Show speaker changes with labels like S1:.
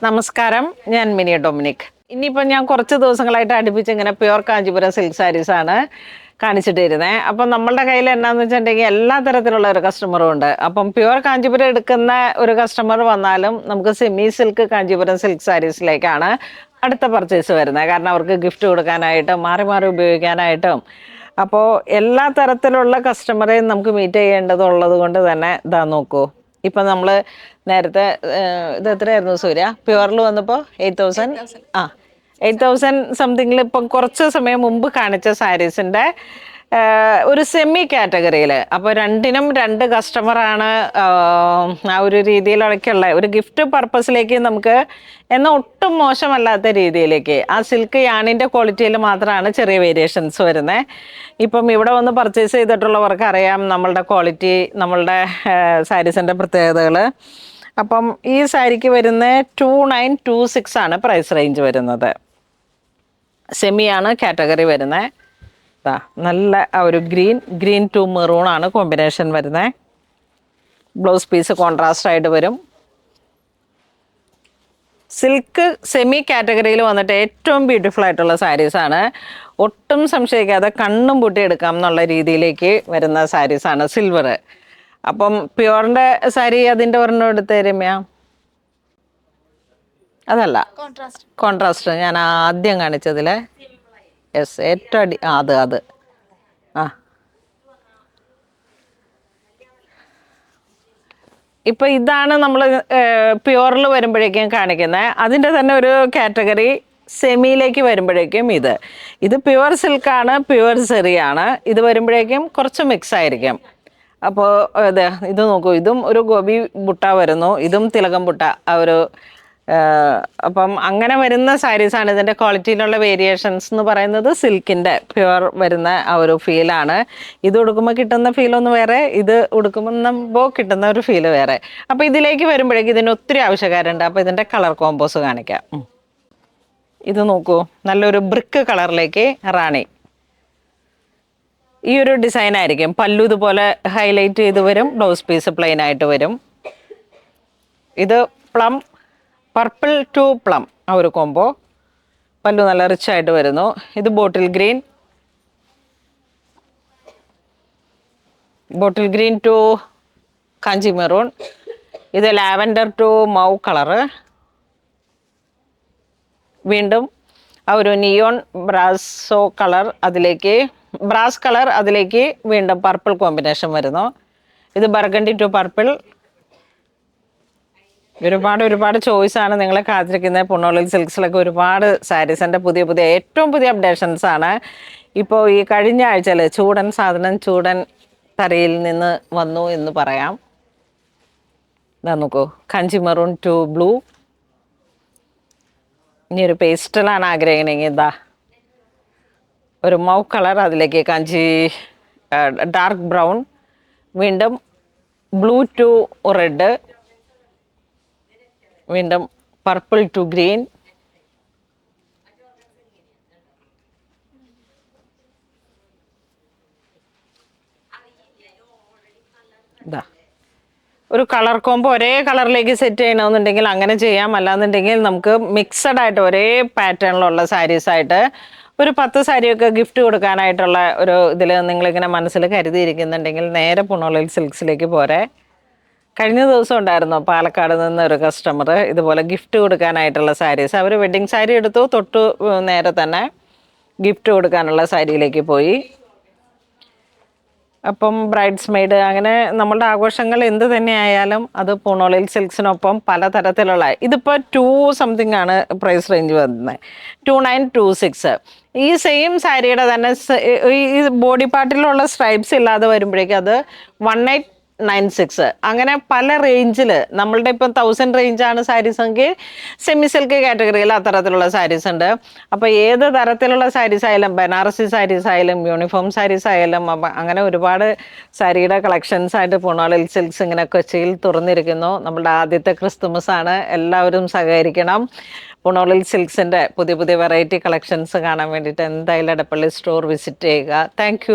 S1: നമസ്കാരം, ഞാൻ mini Dominic. ഇനിയിപ്പോൾ ഞാൻ കുറച്ച് ദിവസങ്ങളായിട്ട് അടുപ്പിച്ച് ഇങ്ങനെ പ്യുവർ കാഞ്ചീപുരം സിൽക്ക് സാരീസാണ് കാണിച്ചിട്ടിരുന്നത്. അപ്പം നമ്മളുടെ കയ്യിൽ എന്നാന്ന് വെച്ചിട്ടുണ്ടെങ്കിൽ എല്ലാ തരത്തിലുള്ള ഒരു കസ്റ്റമറും ഉണ്ട്. അപ്പം പ്യുവർ കാഞ്ചീപുരം എടുക്കുന്ന ഒരു കസ്റ്റമർ വന്നാലും നമുക്ക് സെമി സിൽക്ക് കാഞ്ചീപുരം സിൽക്ക് സാരീസിലേക്കാണ് അടുത്ത പർച്ചേസ് വരുന്നത്. കാരണം അവർക്ക് ഗിഫ്റ്റ് കൊടുക്കാനായിട്ടും മാറി മാറി ഉപയോഗിക്കാനായിട്ടും അപ്പോൾ എല്ലാ തരത്തിലുള്ള കസ്റ്റമറെയും നമുക്ക് മീറ്റ് ചെയ്യേണ്ടതുള്ളത് കൊണ്ട് തന്നെ ഇതാ നോക്കൂ. ഇപ്പം നമ്മൾ നേരത്തെ ഇത് എത്രയായിരുന്നു സൂര്യ പ്യുവറിൽ വന്നപ്പോൾ 8,000 8,000 സംതിങ്ങിൽ ഇപ്പം കുറച്ച് സമയം മുമ്പ് കാണിച്ച സാരീസിൻ്റെ ഒരു സെമി കാറ്റഗറിയിൽ. അപ്പോൾ രണ്ടിനും രണ്ട് കസ്റ്റമറാണ്. ആ ഒരു രീതിയിലൊക്കെയുള്ള ഒരു ഗിഫ്റ്റ് പർപ്പസിലേക്ക് നമുക്ക് എന്നാൽ ഒട്ടും മോശമല്ലാത്ത രീതിയിലേക്ക് ആ സിൽക്ക് യാണിൻ്റെ ക്വാളിറ്റിയിൽ മാത്രമാണ് ചെറിയ വേരിയേഷൻസ് വരുന്നത്. ഇപ്പം ഇവിടെ വന്ന് പർച്ചേസ് ചെയ്തിട്ടുള്ളവർക്ക് അറിയാം നമ്മളുടെ ക്വാളിറ്റി, നമ്മളുടെ സാരീസിൻ്റെ പ്രത്യേകതകൾ. അപ്പം ഈ സാരിക്ക് വരുന്ന 2926 ആണ് പ്രൈസ് റേഞ്ച് വരുന്നത്. സെമിയാണ് കാറ്റഗറി വരുന്നത്. നല്ല ആ ഒരു ഗ്രീൻ ടു മെറൂൺ ആണ് കോമ്പിനേഷൻ വരുന്നത്. ബ്ലൗസ് പീസ് കോൺട്രാസ്റ്റ് ആയിട്ട് വരും. സിൽക്ക് സെമി കാറ്റഗറിയിൽ വന്നിട്ട് ഏറ്റവും ബ്യൂട്ടിഫുൾ ആയിട്ടുള്ള സാരീസാണ്. ഒട്ടും സംശയിക്കാതെ കണ്ണും പൂട്ടി എടുക്കാം എന്നുള്ള രീതിയിലേക്ക് വരുന്ന സാരീസാണ് സിൽവർ. അപ്പം പ്യുവറിൻ്റെ സാരി അതിൻ്റെ ഒരെണ്ണം എടുത്ത് രമ്യ. അതല്ല, കോൺട്രാസ്റ്റ് ഞാൻ ആദ്യം കാണിച്ചതിൽ ഏറ്റവും അത് ഇപ്പം ഇതാണ് നമ്മൾ പ്യുവറിൽ വരുമ്പോഴേക്കും കാണിക്കുന്നത്. അതിൻ്റെ തന്നെ ഒരു കാറ്റഗറി സെമിയിലേക്ക് വരുമ്പോഴേക്കും ഇത് പ്യുവർ സിൽക്കാണ്, പ്യുവർ സെറിയാണ്. ഇത് വരുമ്പോഴേക്കും കുറച്ച് മിക്സ് ആയിരിക്കും. അപ്പോൾ ഇത് നോക്കൂ, ഇതും ഒരു ഗോപി ബുട്ട വരുന്നു, ഇതും തിലകം ബുട്ട ആ ഒരു. അപ്പം അങ്ങനെ വരുന്ന സാരീസാണ്. ഇതിൻ്റെ ക്വാളിറ്റിയിലുള്ള വേരിയേഷൻസ് എന്ന് പറയുന്നത് സിൽക്കിൻ്റെ പ്യുവർ വരുന്ന ആ ഒരു ഫീലാണ്. ഇത് ഉടുക്കുമ്പോൾ കിട്ടുന്ന ഫീലൊന്ന് വേറെ, ഇത് ഉടുക്കുമ്പോൾ കിട്ടുന്ന ഒരു ഫീല് വേറെ. അപ്പോൾ ഇതിലേക്ക് വരുമ്പോഴേക്കും ഇതിന് ഒത്തിരി ആവശ്യക്കാരുണ്ട്. അപ്പോൾ ഇതിൻ്റെ കളർ കോമ്പോസ് കാണിക്കാം. ഇത് നോക്കൂ, നല്ലൊരു ബ്രിക്ക് കളറിലേക്ക് റാണി. ഈ ഒരു ഡിസൈൻ ആയിരിക്കും. പല്ലു ഇതുപോലെ ഹൈലൈറ്റ് ചെയ്ത് വരും. ബ്ലൗസ് പീസ് പ്ലെയിൻ ആയിട്ട് വരും. ഇത് പ്ലം, പർപ്പിൾ ടു പ്ലം ആ ഒരു കോംബോ. പല്ലു നല്ല റിച്ച് ആയിട്ട് വരുന്നു. ഇത് bottle green to Kanchi maroon. ഇത് ലാവൻഡർ ടു മൗ കളറ്. വീണ്ടും ആ ഒരു നിയോൺ ബ്രാസ് കളർ അതിലേക്ക് വീണ്ടും പർപ്പിൾ കോമ്പിനേഷൻ വരുന്നു. ഇത് ബർഗണ്ടി ടു പർപ്പിൾ. ഒരുപാട് ചോയ്സാണ് നിങ്ങളെ കാത്തിരിക്കുന്നത്. പുണ്ണോളിൽ സിൽക്സിലൊക്കെ ഒരുപാട് സാരീസിൻ്റെ പുതിയ ഏറ്റവും പുതിയ അപ്ഡേഷൻസ് ആണ്. ഇപ്പോൾ ഈ കഴിഞ്ഞ ആഴ്ചയിൽ ചൂടൻ തറയിൽ നിന്ന് വന്നു എന്ന് പറയാം. ഇതാ നോക്കൂ, കാഞ്ചി മെറൂൺ ടു ബ്ലൂ. ഇനി ഒരു പേസ്റ്റലാണ് ആഗ്രഹിക്കണമെങ്കിൽ ഇതാ ഒരു മൗ കളർ, അതിലേക്ക് കാഞ്ചി ഡാർക്ക് ബ്രൗൺ. വീണ്ടും ബ്ലൂ ടു റെഡ്. വീണ്ടും പർപ്പിൾ ടു ഗ്രീൻ. ഇതാ ഒരു കളർ കോംബോ ഒരേ കളറിലേക്ക് സെറ്റ് ചെയ്യണമെന്നുണ്ടെങ്കിൽ അങ്ങനെ ചെയ്യാം. അല്ലാന്നുണ്ടെങ്കിൽ നമുക്ക് മിക്സഡ് ആയിട്ട് ഒരേ പാറ്റേണിലുള്ള സാരീസായിട്ട് ഒരു 10 സാരിയൊക്കെ ഗിഫ്റ്റ് കൊടുക്കാനായിട്ടുള്ള ഒരു ഇതിൽ നിങ്ങളിങ്ങനെ മനസ്സിൽ കരുതിയിരിക്കുന്നുണ്ടെങ്കിൽ നേരെ പുണ്ണോളിൽ സിൽക്സിലേക്ക് പോരെ. കഴിഞ്ഞ ദിവസം ഉണ്ടായിരുന്നു പാലക്കാട് നിന്ന് ഒരു കസ്റ്റമർ ഇതുപോലെ ഗിഫ്റ്റ് കൊടുക്കാനായിട്ടുള്ള സാരീസ്. അവർ വെഡ്ഡിങ് സാരി എടുത്തു, തൊട്ട് നേരെ തന്നെ ഗിഫ്റ്റ് കൊടുക്കാനുള്ള സാരിയിലേക്ക് പോയി. അപ്പം ബ്രൈഡ്സ് മെയ്ഡ് അങ്ങനെ നമ്മളുടെ ആഘോഷങ്ങൾ എന്ത് തന്നെയായാലും അത് പുണ്ണോളിൽ സിൽക്സിനൊപ്പം പലതരത്തിലുള്ള. ഇതിപ്പോൾ 2 സംതിങ് ആണ് പ്രൈസ് റേഞ്ച് വരുന്നത്, 2926. ഈ സെയിം സാരിയുടെ തന്നെ ഈ ബോഡി പാർട്ടിലുള്ള സ്ട്രൈപ്സ് ഇല്ലാതെ വരുമ്പോഴേക്കും അത് 1896. അങ്ങനെ പല റേഞ്ചിൽ നമ്മളുടെ ഇപ്പം 1000 റേഞ്ചാണ് സാരീസ് എങ്കിൽ സെമി സിൽക്ക് കാറ്റഗറിയിൽ അത്തരത്തിലുള്ള സാരീസ് ഉണ്ട്. അപ്പോൾ ഏത് തരത്തിലുള്ള സാരീസ് ആയാലും, ബനാറസി സാരീസ് ആയാലും, യൂണിഫോം സാരീസ് ആയാലും, അങ്ങനെ ഒരുപാട് സാരിയുടെ കളക്ഷൻസ് ആയിട്ട് പുണ്ണോളിൽ സിൽക്സ് ഇങ്ങനെ കൊച്ചിയിൽ തുറന്നിരിക്കുന്നു. നമ്മളുടെ ആദ്യത്തെ ക്രിസ്തുമസ് ആണ്. എല്ലാവരും സഹകരിക്കണം. പുണ്ണോളിൽ സിൽക്സിൻ്റെ പുതിയ വെറൈറ്റി കളക്ഷൻസ് കാണാൻ വേണ്ടിയിട്ട് എന്തായാലും എടപ്പള്ളി സ്റ്റോർ വിസിറ്റ് ചെയ്യുക. താങ്ക്